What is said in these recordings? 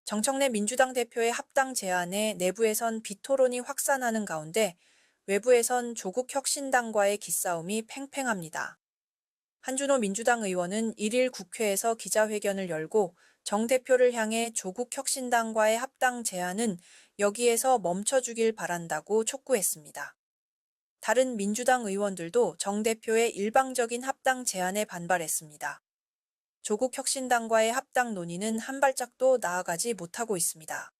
정청래 민주당 대표의 합당 제안에 내부에선 비토론이 확산하는 가운데 외부에선 조국 혁신당과의 기싸움이 팽팽합니다. 한준호 민주당 의원은 1일 국회에서 기자회견을 열고 정 대표를 향해 조국 혁신당과의 합당 제안은 여기에서 멈춰주길 바란다고 촉구했습니다. 다른 민주당 의원들도 정 대표의 일방적인 합당 제안에 반발했습니다. 조국 혁신당과의 합당 논의는 한 발짝도 나아가지 못하고 있습니다.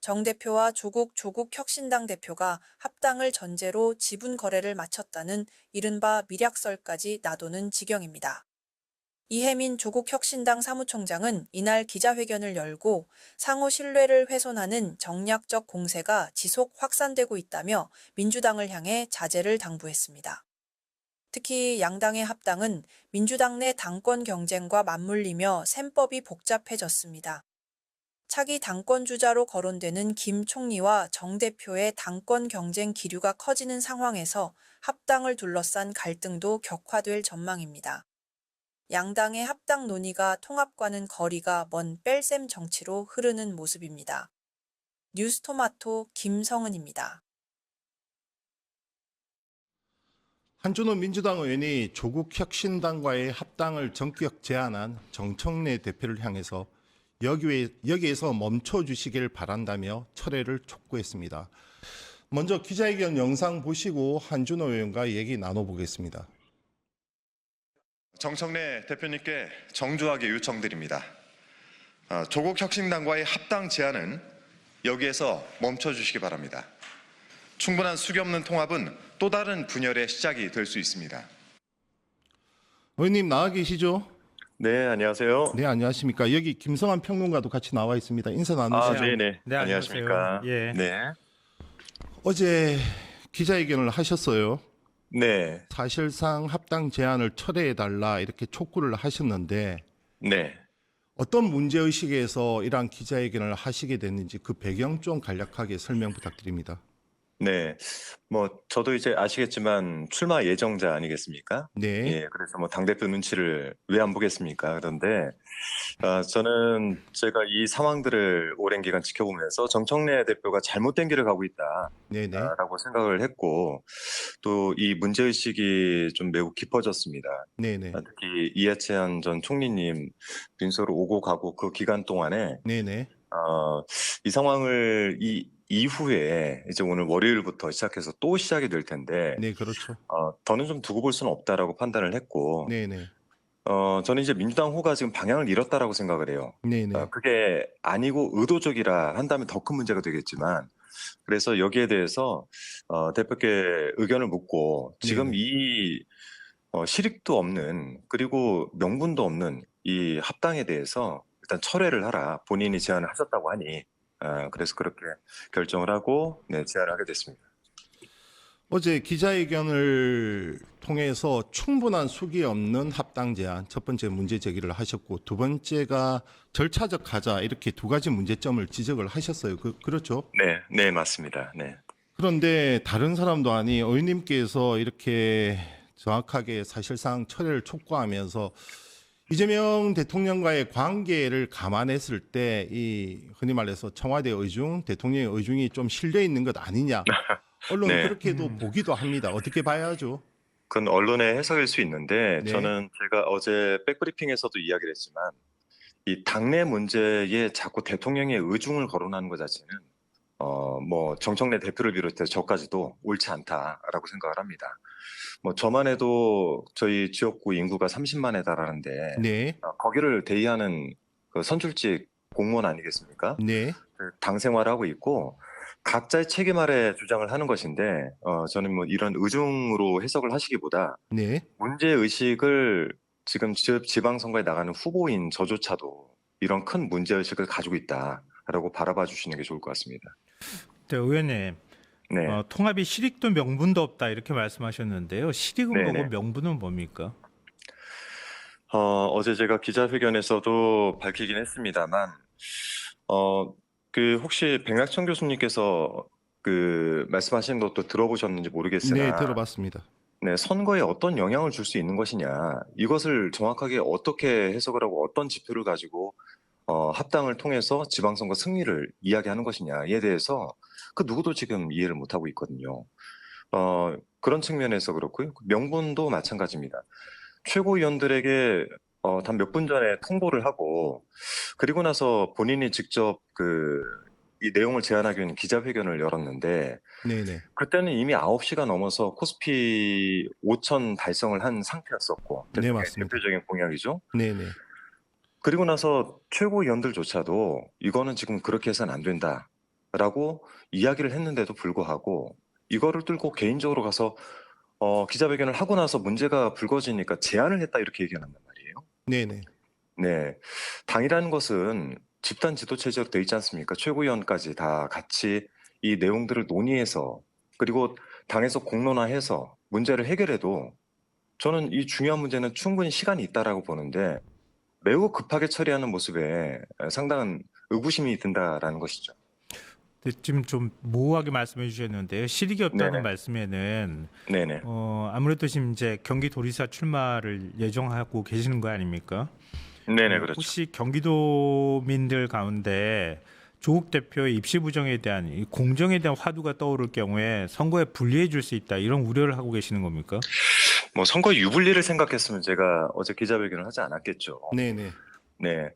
정 대표와 조국 혁신당 대표가 합당을 전제로 지분 거래를 마쳤다는 이른바 밀약설까지 나도는 지경입니다. 이혜민 조국 혁신당 사무총장은 이날 기자회견을 열고 상호 신뢰를 훼손하는 정략적 공세가 지속 확산되고 있다며 민주당을 향해 자제를 당부했습니다. 특히 양당의 합당은 민주당 내 당권 경쟁과 맞물리며 셈법이 복잡해졌습니다. 차기 당권 주자로 거론되는 김 총리와 정 대표의 당권 경쟁 기류가 커지는 상황에서 합당을 둘러싼 갈등도 격화될 전망입니다. 양당의 합당 논의가 통합과는 거리가 먼 뺄셈 정치로 흐르는 모습입니다. 뉴스토마토 김성은입니다. 한준호 민주당 의원이 조국 혁신당과의 합당을 전격 제안한 정청래 대표를 향해서 여기에서 멈춰주시길 바란다며 철회를 촉구했습니다. 먼저 기자회견 영상 보시고 한준호 의원과 얘기 나눠보겠습니다. 정청래 대표님께 정중하게 요청드립니다. 조국 혁신당과의 합당 제안은 여기에서 멈춰주시기 바랍니다. 충분한 수기 없는 통합은 또 다른 분열의 시작이 될 수 있습니다. 의원님 나와 계시죠? 네, 안녕하세요. 네, 안녕하십니까. 여기 김성환 평론가도 같이 나와 있습니다. 인사 나누시죠. 네네. 네, 안녕하십니까. 예. 네. 어제 기자회견을 하셨어요. 네. 사실상 합당 제안을 철회해달라 이렇게 촉구를 하셨는데 네. 어떤 문제의식에서 이러한 기자회견을 하시게 됐는지 그 배경 좀 간략하게 설명 부탁드립니다. 네. 저도 이제 아시겠지만 출마 예정자 아니겠습니까? 네. 예, 그래서 당대표 눈치를 왜 안 보겠습니까? 그런데, 저는 제가 이 상황들을 오랜 기간 지켜보면서 정청래 대표가 잘못된 길을 가고 있다. 네네. 라고 생각을 했고, 또 이 문제의식이 좀 매우 깊어졌습니다. 네네. 특히 이해찬 전 총리님 빈소로 오고 가고 그 기간 동안에, 네네. 이 상황을 이후에 이제 오늘 월요일부터 시작해서 또 시작이 될 텐데, 네, 그렇죠. 더는 좀 두고 볼 수는 없다라고 판단을 했고, 네네. 저는 이제 민주당 호가 지금 방향을 잃었다라고 생각을 해요. 네네. 그게 아니고 의도적이라 한다면 더 큰 문제가 되겠지만, 그래서 여기에 대해서 대표께 의견을 묻고 지금 네네. 이 실익도 없는 그리고 명분도 없는 이 합당에 대해서 일단 철회를 하라. 본인이 제안을 하셨다고 하니 그래서 그렇게 결정을 하고 제안을 하게 됐습니다. 어제 기자회견을 통해서 충분한 수기 없는 합당 제안 첫 번째 문제 제기를 하셨고 두 번째가 절차적 가자 이렇게 두 가지 문제점을 지적을 하셨어요. 그렇죠? 네, 맞습니다. 네. 그런데 다른 사람도 아니 의원님께서 이렇게 정확하게 사실상 철회를 촉구하면서 이재명 대통령과의 관계를 감안했을 때 이 흔히 말해서 청와대 의중, 대통령의 의중이 좀 실려 있는 것 아니냐. 언론은 네. 그렇게도 보기도 합니다. 어떻게 봐야죠? 그건 언론의 해석일 수 있는데 네. 저는 제가 어제 백브리핑에서도 이야기를 했지만 이 당내 문제에 자꾸 대통령의 의중을 거론하는 것 자체는 정청래 대표를 비롯해서 저까지도 옳지 않다라고 생각을 합니다. 저만 해도 저희 지역구 인구가 30만에 달하는데 네. 거기를 대의하는 그 선출직 공무원 아니겠습니까? 네. 당 생활을 하고 있고 각자의 책임 아래 주장을 하는 것인데 저는 이런 의중으로 해석을 하시기보다 네. 문제 의식을 지금 지방선거에 나가는 후보인 저조차도 이런 큰 문제 의식을 가지고 있다라고 바라봐 주시는 게 좋을 것 같습니다. 네, 의원님. 네. 통합이 실익도 명분도 없다 이렇게 말씀하셨는데요. 실익은 네네. 뭐고 명분은 뭡니까? 어제 제가 기자회견에서도 밝히긴 했습니다만 혹시 백낙천 교수님께서 말씀하신 것도 들어보셨는지 모르겠으나 네, 들어봤습니다. 네, 선거에 어떤 영향을 줄 수 있는 것이냐 이것을 정확하게 어떻게 해석을 하고 어떤 지표를 가지고 합당을 통해서 지방선거 승리를 이야기하는 것이냐에 대해서 그 누구도 지금 이해를 못하고 있거든요. 그런 측면에서 그렇고요. 명분도 마찬가지입니다. 최고위원들에게 단 몇 분 전에 통보를 하고 그리고 나서 본인이 직접 이 내용을 제안하기 위한 기자회견을 열었는데 네네. 그때는 이미 9시가 넘어서 코스피 5천 달성을 한 상태였었고 네, 맞습니다. 대표적인 공약이죠. 네네. 그리고 나서 최고위원들조차도 이거는 지금 그렇게 해서는 안 된다라고 이야기를 했는데도 불구하고 이거를 뚫고 개인적으로 가서 기자회견을 하고 나서 문제가 불거지니까 제안을 했다 이렇게 얘기한단 말이에요. 네네. 네. 당이라는 것은 집단 지도 체제로 돼 있지 않습니까? 최고위원까지 다 같이 이 내용들을 논의해서 그리고 당에서 공론화해서 문제를 해결해도 저는 이 중요한 문제는 충분히 시간이 있다라고 보는데 매우 급하게 처리하는 모습에 상당한 의구심이 든다라는 것이죠. 근데 지금 좀 모호하게 말씀해 주셨는데요. 실익이 없다는 네네. 말씀에는 네네. 아무래도 지금 이제 경기도지사 출마를 예정하고 계시는 거 아닙니까? 네네, 그렇죠. 혹시 경기도민들 가운데 조국 대표의 입시 부정에 대한 이 공정에 대한 화두가 떠오를 경우에 선거에 불리해 줄 수 있다 이런 우려를 하고 계시는 겁니까? 뭐 선거 유불리를 생각했으면 제가 어제 기자회견을 하지 않았겠죠. 네네. 네.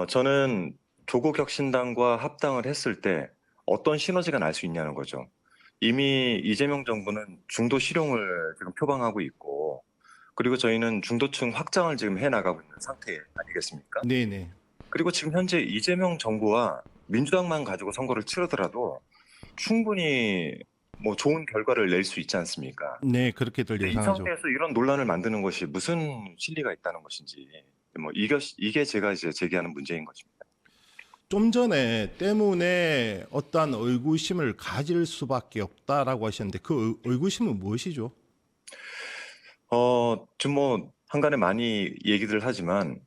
저는 조국 혁신당과 합당을 했을 때 어떤 시너지가 날 수 있냐는 거죠. 이미 이재명 정부는 중도 실용을 지금 표방하고 있고, 그리고 저희는 중도층 확장을 지금 해나가고 있는 상태 아니겠습니까? 네네. 그리고 지금 현재 이재명 정부와 민주당만 가지고 선거를 치르더라도 충분히 뭐 좋은 결과를 낼 수 있지 않습니까? 네, 그렇게들 근데 이 예상하죠. 상태에서 이런 논란을 만드는 것이 무슨 실리가 있다는 것인지, 뭐 이게 제가 이제 제기하는 문제인 것입니다. 좀 전에 때문에 어떠한 의구심을 가질 수밖에 없다라고 하셨는데 그 의구심은 무엇이죠? 지금 뭐 한간에 많이 얘기들 하지만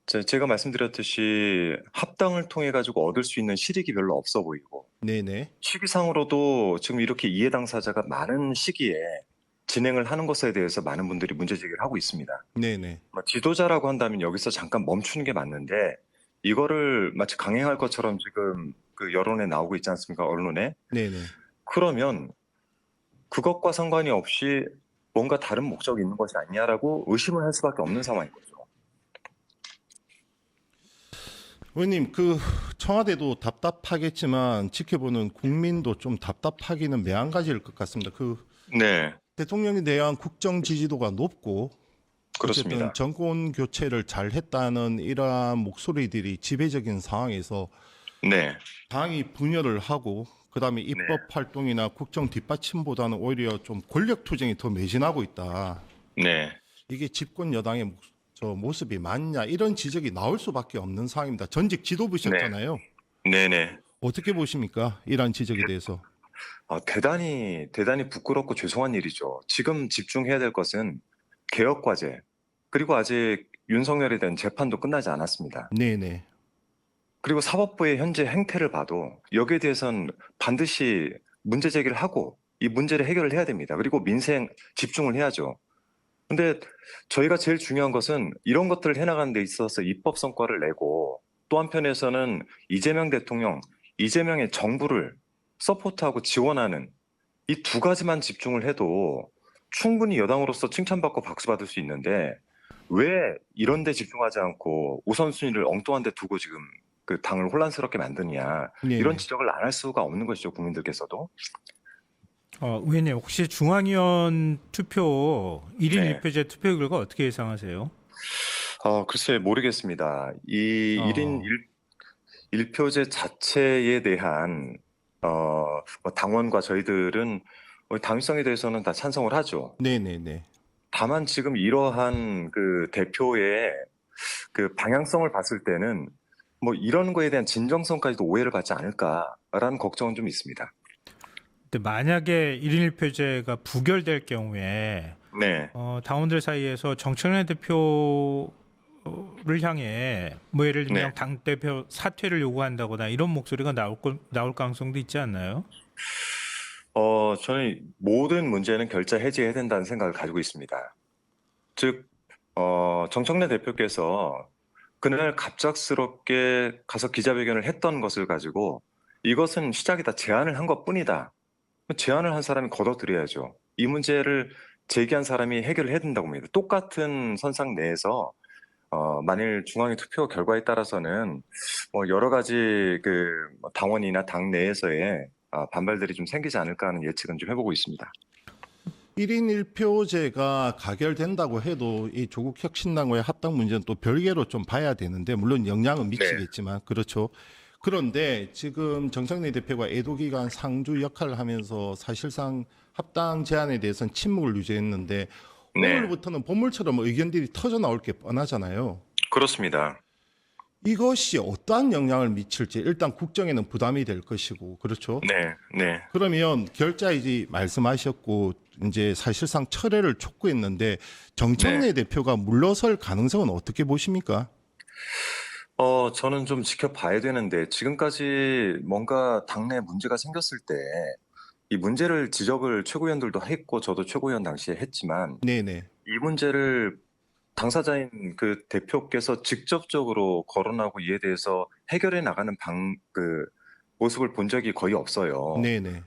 제가 말씀드렸듯이 합당을 통해 가지고 얻을 수 있는 실익이 별로 없어 보이고 네네. 시기상으로도 지금 이렇게 이해 당사자가 많은 시기에 진행을 하는 것에 대해서 많은 분들이 문제 제기를 하고 있습니다. 네네. 뭐 지도자라고 한다면 여기서 잠깐 멈추는 게 맞는데 이거를 마치 강행할 것처럼 지금 그 여론에 나오고 있지 않습니까? 언론에. 네네. 그러면 그것과 상관이 없이 뭔가 다른 목적이 있는 것이 아니냐라고 의심을 할 수밖에 없는 상황인 거죠. 의원님, 그 청와대도 답답하겠지만 지켜보는 국민도 좀 답답하기는 매한가지일 것 같습니다. 그 네, 대통령에 대한 국정 지지도가 높고 그렇습니다. 어쨌든 정권 교체를 잘 했다는 이러한 목소리들이 지배적인 상황에서 네, 당이 분열을 하고 그다음에 입법 활동이나 국정 뒷받침보다는 오히려 좀 권력 투쟁이 더 매진하고 있다. 네. 이게 집권 여당의 저 모습이 맞냐 이런 지적이 나올 수밖에 없는 상황입니다. 전직 지도부셨잖아요. 네네. 어떻게 보십니까? 이러한 지적에 대해서. 대단히 부끄럽고 죄송한 일이죠. 지금 집중해야 될 것은 개혁 과제, 그리고 아직 윤석열에 대한 재판도 끝나지 않았습니다. 네네. 그리고 사법부의 현재 행태를 봐도 여기에 대해서는 반드시 문제 제기를 하고 이 문제를 해결을 해야 됩니다. 그리고 민생 집중을 해야죠. 근데 저희가 제일 중요한 것은 이런 것들을 해나가는 데 있어서 입법 성과를 내고 또 한편에서는 이재명 대통령, 이재명의 정부를 서포트하고 지원하는 이 두 가지만 집중을 해도 충분히 여당으로서 칭찬받고 박수받을 수 있는데 왜 이런 데 집중하지 않고 우선순위를 엉뚱한 데 두고 지금 그 당을 혼란스럽게 만드냐 네네. 이런 지적을 안 할 수가 없는 것이죠, 국민들께서도. 의원님 혹시 중앙위원 투표 1인 네. 1표제 투표 결과 어떻게 예상하세요? 글쎄 모르겠습니다. 이 1인 1표제 자체에 대한 뭐 당원과 저희들은 당위성에 대해서는 다 찬성을 하죠. 네네네. 다만 지금 이러한 그 대표의 그 방향성을 봤을 때는 뭐 이런 거에 대한 진정성까지도 오해를 받지 않을까라는 걱정은 좀 있습니다. 근데 만약에 1인 1표제가 부결될 경우에 네, 당원들 사이에서 정청래 대표를 향해 뭐 예를 들면 네. 당 대표 사퇴를 요구한다거나 이런 목소리가 나올 가능성도 있지 않나요? 저는 모든 문제는 결자 해지해야 된다는 생각을 가지고 있습니다. 즉, 정청래 대표께서 그날 갑작스럽게 가서 기자회견을 했던 것을 가지고 이것은 시작이다. 제안을 한 것뿐이다. 제안을 한 사람이 걷어들여야죠. 이 문제를 제기한 사람이 해결을 해야 된다고 봅니다. 똑같은 선상 내에서 만일 중앙위 투표 결과에 따라서는 뭐 여러 가지 그 당원이나 당 내에서의 반발들이 좀 생기지 않을까 하는 예측은 좀 해보고 있습니다. 1인 1표제가 가결된다고 해도 이 조국 혁신당과의 합당 문제는 또 별개로 좀 봐야 되는데 물론 영향은 미치겠지만 그렇죠. 그런데 지금 정청래 대표가 애도기간 상주 역할을 하면서 사실상 합당 제안에 대해서는 침묵을 유지했는데 네. 오늘부터는 본물처럼 의견들이 터져 나올 게 뻔하잖아요. 그렇습니다. 이것이 어떠한 영향을 미칠지 일단 국정에는 부담이 될 것이고 그렇죠. 네, 네. 그러면 결자이지 말씀하셨고 이제 사실상 철회를 촉구했는데 정청래 대표가 물러설 가능성은 어떻게 보십니까? 저는 좀 지켜봐야 되는데 지금까지 뭔가 당내 문제가 생겼을 때 이 문제를 지적을 최고위원들도 했고 저도 최고위원 당시에 했지만 네네. 이 문제를 당사자인 그 대표께서 직접적으로 거론하고 이에 대해서 해결해 나가는 모습을 본 적이 거의 없어요. 네네.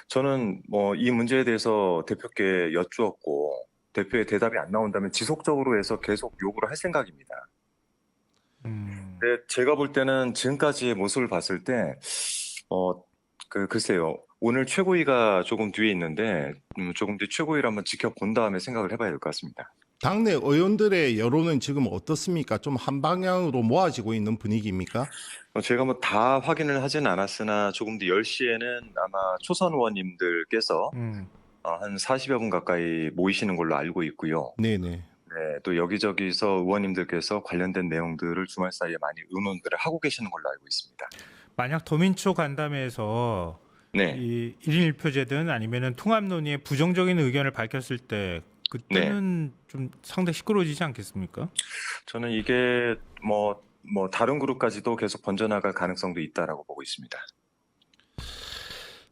저는 뭐 이 문제에 대해서 대표께 여쭈었고 대표의 대답이 안 나온다면 지속적으로 해서 계속 요구를 할 생각입니다. 근데 제가 볼 때는 지금까지의 모습을 봤을 때, 글쎄요. 오늘 최고위가 조금 뒤에 있는데, 조금 뒤 최고위를 한번 지켜본 다음에 생각을 해봐야 될 것 같습니다. 당내 의원들의 여론은 지금 어떻습니까? 좀 한 방향으로 모아지고 있는 분위기입니까? 제가 뭐 다 확인을 하진 않았으나 조금 뒤 10시에는 아마 초선 의원님들께서 한 40여 분 가까이 모이시는 걸로 알고 있고요. 네네. 네, 또 여기저기서 의원님들께서 관련된 내용들을 주말 사이에 많이 의논들을 하고 계시는 걸로 알고 있습니다. 만약 더민초 간담회에서 네. 이 1인 1표제든 아니면은 통합 논의에 부정적인 의견을 밝혔을 때 그때는 좀 상당히 시끄러워지지 않겠습니까? 저는 이게 뭐 다른 그룹까지도 계속 번져나갈 가능성도 있다라고 보고 있습니다.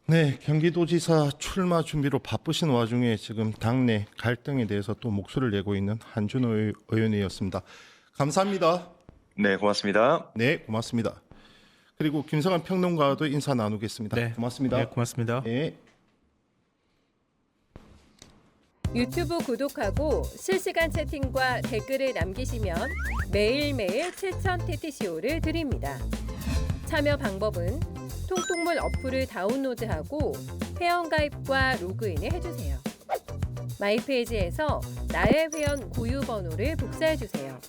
네, 경기도지사 출마 준비로 바쁘신 와중에 지금 당내 갈등에 대해서 또 목소리를 내고 있는 한준호 의원이었습니다. 감사합니다. 네, 고맙습니다. 네, 고맙습니다. 그리고 김성환 평론가도 인사 나누겠습니다. 네, 고맙습니다. 네, 고맙습니다. 네. 유튜브 구독하고 실시간 채팅과 댓글을 남기시면 매일매일 7,000TTCO를 드립니다. 참여 방법은 통통물 어플을 다운로드하고 회원가입과 로그인을 해주세요. 마이페이지에서 나의 회원 고유 번호를 복사해주세요.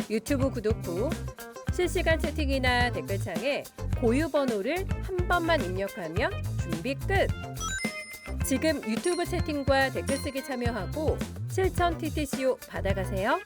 유튜브 구독 후 실시간 채팅이나 댓글창에 고유 번호를 한 번만 입력하면 준비 끝! 지금 유튜브 채팅과 댓글 쓰기 참여하고 7,000TTCO 받아가세요.